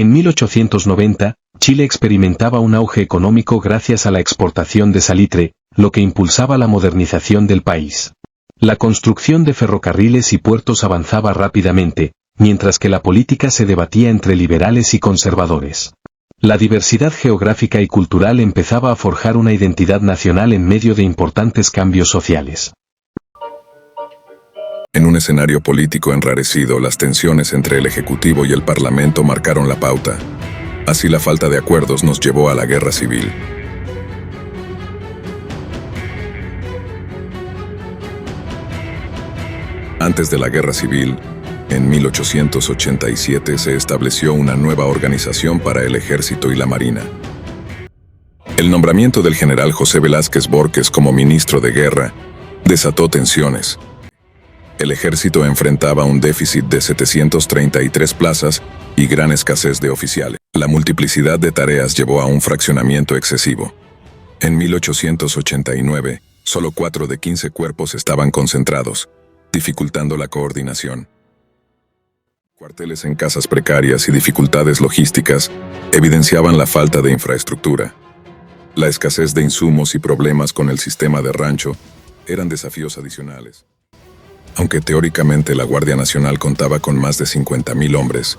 En 1890, Chile experimentaba un auge económico gracias a la exportación de salitre, lo que impulsaba la modernización del país. La construcción de ferrocarriles y puertos avanzaba rápidamente, mientras que la política se debatía entre liberales y conservadores. La diversidad geográfica y cultural empezaba a forjar una identidad nacional en medio de importantes cambios sociales. En un escenario político enrarecido, las tensiones entre el Ejecutivo y el Parlamento marcaron la pauta. Así la falta de acuerdos nos llevó a la guerra civil. Antes de la guerra civil, en 1887 se estableció una nueva organización para el Ejército y la Marina. El nombramiento del general José Velázquez Borges como ministro de guerra desató tensiones. El ejército enfrentaba un déficit de 733 plazas y gran escasez de oficiales. La multiplicidad de tareas llevó a un fraccionamiento excesivo. En 1889, solo 4 de 15 cuerpos estaban concentrados, dificultando la coordinación. Cuarteles en casas precarias y dificultades logísticas evidenciaban la falta de infraestructura. La escasez de insumos y problemas con el sistema de rancho eran desafíos adicionales. Aunque teóricamente la Guardia Nacional contaba con más de 50.000 hombres,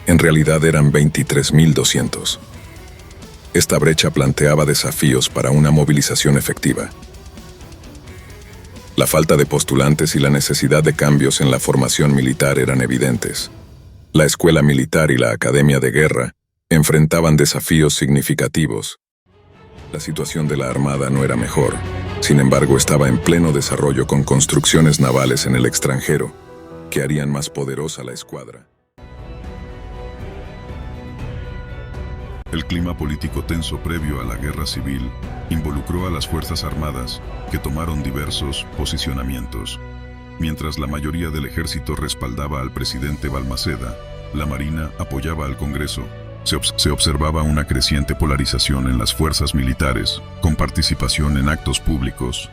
en realidad eran 23.200. Esta brecha planteaba desafíos para una movilización efectiva. La falta de postulantes y la necesidad de cambios en la formación militar eran evidentes. La escuela militar y la academia de guerra enfrentaban desafíos significativos. La situación de la Armada no era mejor. Sin embargo, estaba en pleno desarrollo con construcciones navales en el extranjero, que harían más poderosa la escuadra. El clima político tenso previo a la guerra civil involucró a las Fuerzas Armadas, que tomaron diversos posicionamientos. Mientras la mayoría del ejército respaldaba al presidente Balmaceda, la Marina apoyaba al Congreso. Se observaba una creciente polarización en las fuerzas militares, con participación en actos públicos.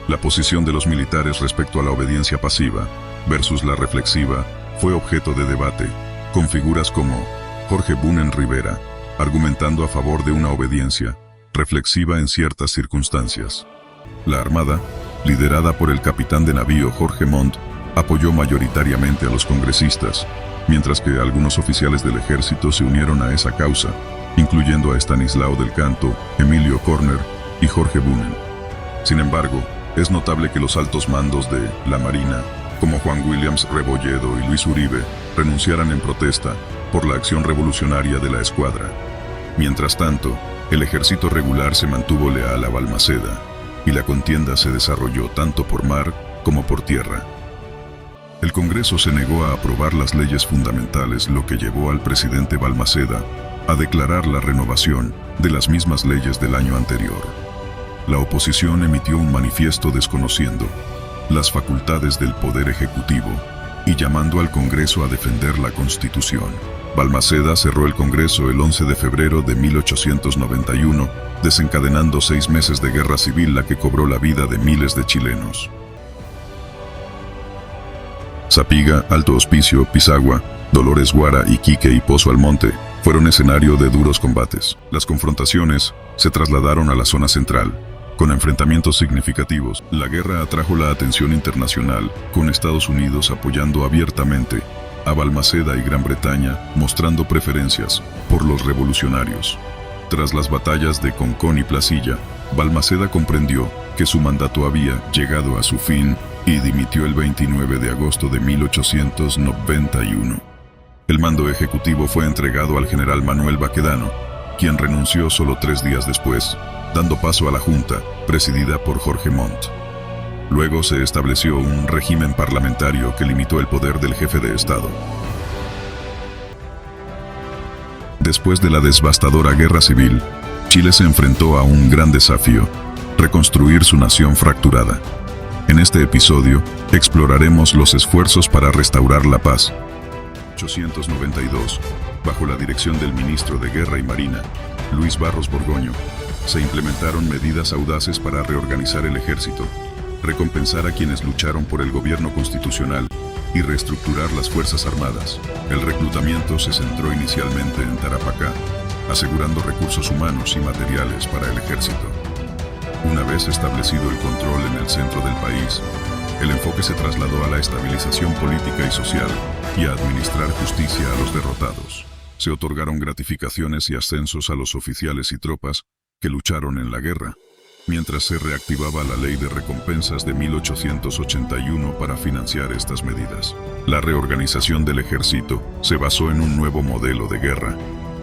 La posición de los militares respecto a la obediencia pasiva versus la reflexiva fue objeto de debate, con figuras como Jorge Bunen Rivera, argumentando a favor de una obediencia reflexiva en ciertas circunstancias. La Armada, liderada por el capitán de navío Jorge Montt, apoyó mayoritariamente a los congresistas, mientras que algunos oficiales del ejército se unieron a esa causa, incluyendo a Estanislao del Canto, Emilio Corner y Jorge Bunen. Sin embargo, es notable que los altos mandos de la Marina, como Juan Williams Rebolledo y Luis Uribe, renunciaran en protesta por la acción revolucionaria de la escuadra. Mientras tanto, el ejército regular se mantuvo leal a Balmaceda, y la contienda se desarrolló tanto por mar como por tierra. El Congreso se negó a aprobar las leyes fundamentales, lo que llevó al presidente Balmaceda a declarar la renovación de las mismas leyes del año anterior. La oposición emitió un manifiesto desconociendo las facultades del Poder Ejecutivo y llamando al Congreso a defender la Constitución. Balmaceda cerró el Congreso el 11 de febrero de 1891, desencadenando 6 meses de guerra civil, la que cobró la vida de miles de chilenos. Zapiga, Alto Hospicio, Pisagua, Dolores Guara, Iquique y Pozo Almonte fueron escenario de duros combates. Las confrontaciones se trasladaron a la zona central, con enfrentamientos significativos. La guerra atrajo la atención internacional, con Estados Unidos apoyando abiertamente a Balmaceda y Gran Bretaña, mostrando preferencias por los revolucionarios. Tras las batallas de Concón y Placilla, Balmaceda comprendió que su mandato había llegado a su fin y dimitió el 29 de agosto de 1891. El mando ejecutivo fue entregado al general Manuel Baquedano, quien renunció solo 3 días después, dando paso a la Junta, presidida por Jorge Montt. Luego se estableció un régimen parlamentario que limitó el poder del jefe de Estado. Después de la devastadora guerra civil, Chile se enfrentó a un gran desafío: reconstruir su nación fracturada. En este episodio, exploraremos los esfuerzos para restaurar la paz. 1892, bajo la dirección del ministro de Guerra y Marina, Luis Barros Borgoño, se implementaron medidas audaces para reorganizar el ejército, recompensar a quienes lucharon por el gobierno constitucional y reestructurar las Fuerzas Armadas. El reclutamiento se centró inicialmente en Tarapacá, asegurando recursos humanos y materiales para el ejército. Una vez establecido el control en el centro del país, el enfoque se trasladó a la estabilización política y social y a administrar justicia a los derrotados. Se otorgaron gratificaciones y ascensos a los oficiales y tropas que lucharon en la guerra, mientras se reactivaba la Ley de Recompensas de 1881 para financiar estas medidas. La reorganización del ejército se basó en un nuevo modelo de guerra,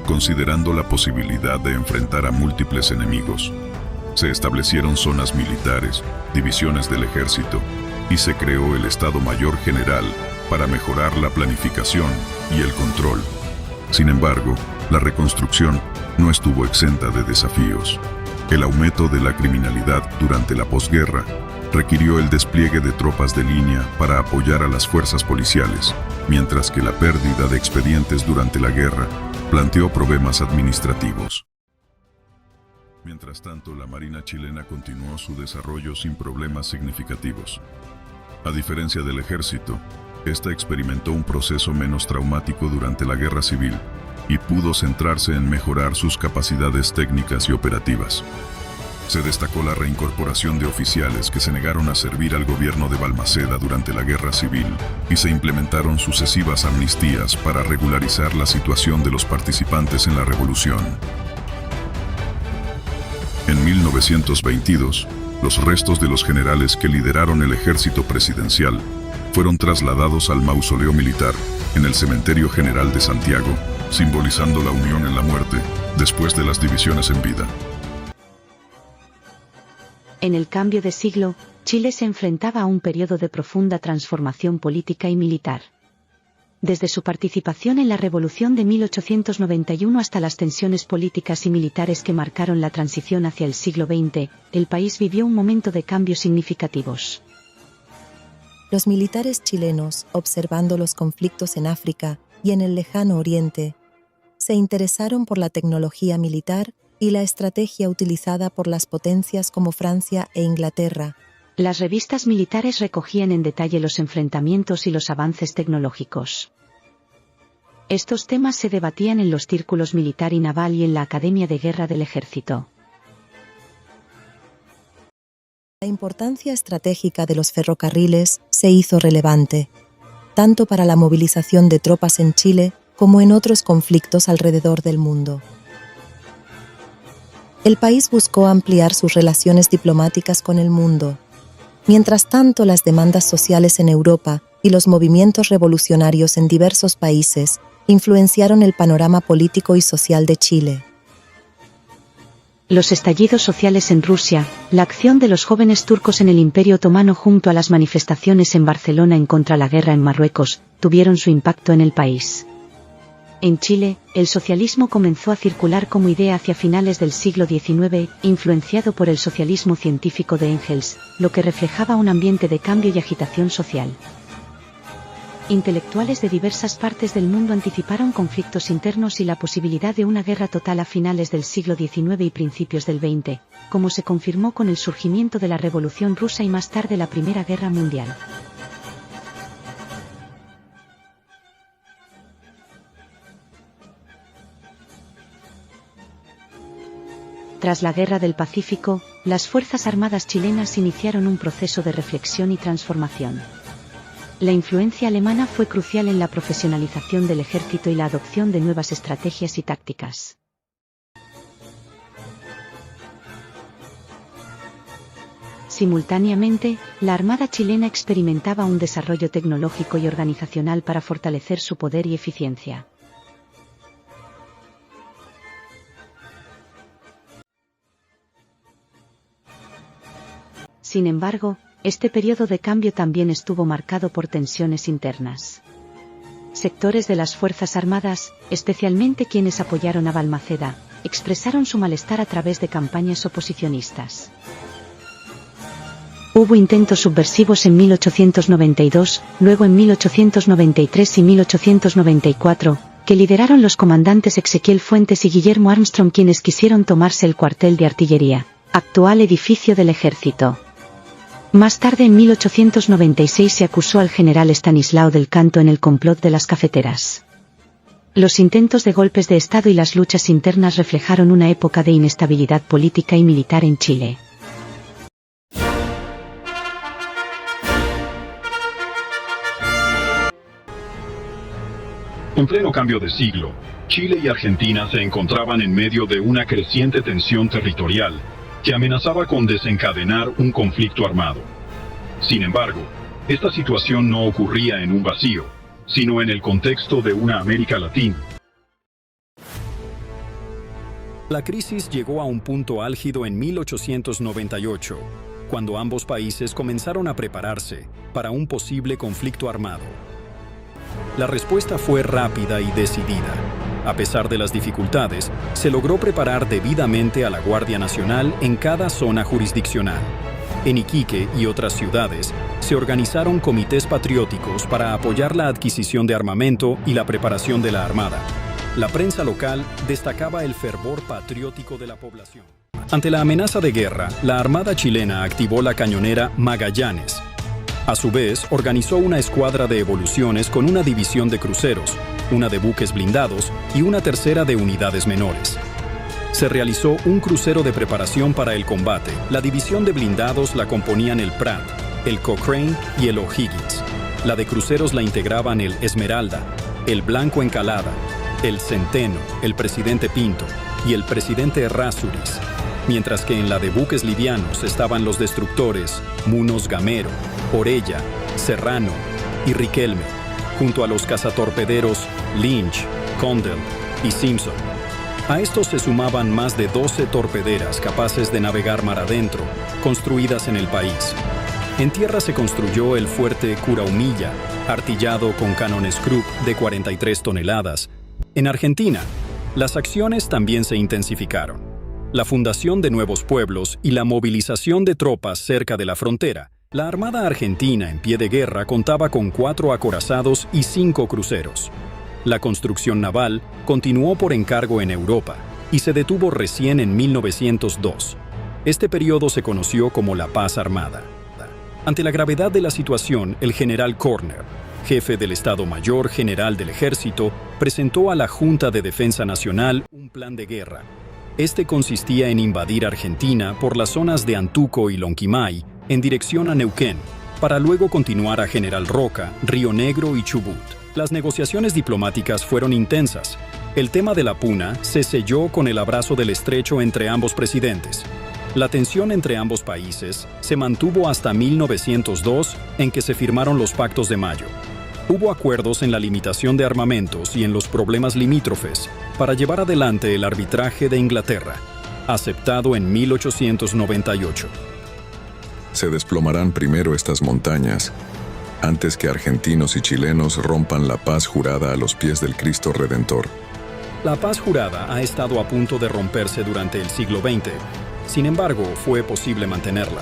considerando la posibilidad de enfrentar a múltiples enemigos. Se establecieron zonas militares, divisiones del ejército, y se creó el Estado Mayor General para mejorar la planificación y el control. Sin embargo, la reconstrucción no estuvo exenta de desafíos. El aumento de la criminalidad durante la posguerra requirió el despliegue de tropas de línea para apoyar a las fuerzas policiales, mientras que la pérdida de expedientes durante la guerra planteó problemas administrativos. Mientras tanto, la Marina chilena continuó su desarrollo sin problemas significativos. A diferencia del ejército, esta experimentó un proceso menos traumático durante la Guerra Civil y pudo centrarse en mejorar sus capacidades técnicas y operativas. Se destacó la reincorporación de oficiales que se negaron a servir al gobierno de Balmaceda durante la Guerra Civil y se implementaron sucesivas amnistías para regularizar la situación de los participantes en la revolución. En 1922, los restos de los generales que lideraron el ejército presidencial fueron trasladados al mausoleo militar en el Cementerio General de Santiago, simbolizando la unión en la muerte después de las divisiones en vida. En el cambio de siglo, Chile se enfrentaba a un periodo de profunda transformación política y militar. Desde su participación en la Revolución de 1891 hasta las tensiones políticas y militares que marcaron la transición hacia el siglo XX, el país vivió un momento de cambios significativos. Los militares chilenos, observando los conflictos en África y en el lejano Oriente, se interesaron por la tecnología militar y la estrategia utilizada por las potencias como Francia e Inglaterra. Las revistas militares recogían en detalle los enfrentamientos y los avances tecnológicos. Estos temas se debatían en los círculos militar y naval y en la Academia de Guerra del Ejército. La importancia estratégica de los ferrocarriles se hizo relevante, tanto para la movilización de tropas en Chile como en otros conflictos alrededor del mundo. El país buscó ampliar sus relaciones diplomáticas con el mundo. Mientras tanto, las demandas sociales en Europa y los movimientos revolucionarios en diversos países influenciaron el panorama político y social de Chile. Los estallidos sociales en Rusia, la acción de los jóvenes turcos en el Imperio Otomano junto a las manifestaciones en Barcelona en contra la guerra en Marruecos, tuvieron su impacto en el país. En Chile, el socialismo comenzó a circular como idea hacia finales del siglo XIX, influenciado por el socialismo científico de Engels, lo que reflejaba un ambiente de cambio y agitación social. Intelectuales de diversas partes del mundo anticiparon conflictos internos y la posibilidad de una guerra total a finales del siglo XIX y principios del XX, como se confirmó con el surgimiento de la Revolución Rusa y más tarde la Primera Guerra Mundial. Tras la Guerra del Pacífico, las Fuerzas Armadas chilenas iniciaron un proceso de reflexión y transformación. La influencia alemana fue crucial en la profesionalización del ejército y la adopción de nuevas estrategias y tácticas. Simultáneamente, la Armada chilena experimentaba un desarrollo tecnológico y organizacional para fortalecer su poder y eficiencia. Sin embargo, este periodo de cambio también estuvo marcado por tensiones internas. Sectores de las Fuerzas Armadas, especialmente quienes apoyaron a Balmaceda, expresaron su malestar a través de campañas oposicionistas. Hubo intentos subversivos en 1892, luego en 1893 y 1894, que lideraron los comandantes Ezequiel Fuentes y Guillermo Armstrong, quienes quisieron tomarse el cuartel de artillería, actual edificio del ejército. Más tarde en 1896 se acusó al general Estanislao del Canto en el complot de las cafeteras. Los intentos de golpes de Estado y las luchas internas reflejaron una época de inestabilidad política y militar en Chile. En pleno cambio de siglo, Chile y Argentina se encontraban en medio de una creciente tensión territorial que amenazaba con desencadenar un conflicto armado. Sin embargo, esta situación no ocurría en un vacío, sino en el contexto de una América Latina. La crisis llegó a un punto álgido en 1898, cuando ambos países comenzaron a prepararse para un posible conflicto armado. La respuesta fue rápida y decidida. A pesar de las dificultades, se logró preparar debidamente a la Guardia Nacional en cada zona jurisdiccional. En Iquique y otras ciudades, se organizaron comités patrióticos para apoyar la adquisición de armamento y la preparación de la Armada. La prensa local destacaba el fervor patriótico de la población. Ante la amenaza de guerra, la Armada chilena activó la cañonera Magallanes. A su vez, organizó una escuadra de evoluciones con una división de cruceros, una de buques blindados y una tercera de unidades menores. Se realizó un crucero de preparación para el combate. La división de blindados la componían el Pratt, el Cochrane y el O'Higgins. La de cruceros la integraban el Esmeralda, el Blanco Encalada, el Centeno, el Presidente Pinto y el Presidente Errázuriz, mientras que en la de buques livianos estaban los destructores Munos Gamero, Orella, Serrano y Riquelme, junto a los cazatorpederos Lynch, Condell y Simpson. A estos se sumaban más de 12 torpederas capaces de navegar mar adentro, construidas en el país. En tierra se construyó el fuerte Curaumilla, artillado con canones Krupp de 43 toneladas. En Argentina, las acciones también se intensificaron. La fundación de nuevos pueblos y la movilización de tropas cerca de la frontera. La Armada Argentina en pie de guerra contaba con 4 acorazados y 5 cruceros. La construcción naval continuó por encargo en Europa y se detuvo recién en 1902. Este periodo se conoció como la Paz Armada. Ante la gravedad de la situación, el general Körner, jefe del Estado Mayor General del Ejército, presentó a la Junta de Defensa Nacional un plan de guerra. Este consistía en invadir Argentina por las zonas de Antuco y Lonquimay en dirección a Neuquén, para luego continuar a General Roca, Río Negro y Chubut. Las negociaciones diplomáticas fueron intensas. El tema de la Puna se selló con el abrazo del estrecho entre ambos presidentes. La tensión entre ambos países se mantuvo hasta 1902, en que se firmaron los Pactos de Mayo. Hubo acuerdos en la limitación de armamentos y en los problemas limítrofes para llevar adelante el arbitraje de Inglaterra, aceptado en 1898. Se desplomarán primero estas montañas, antes que argentinos y chilenos rompan la paz jurada a los pies del Cristo Redentor. La paz jurada ha estado a punto de romperse durante el siglo XX. Sin embargo, fue posible mantenerla.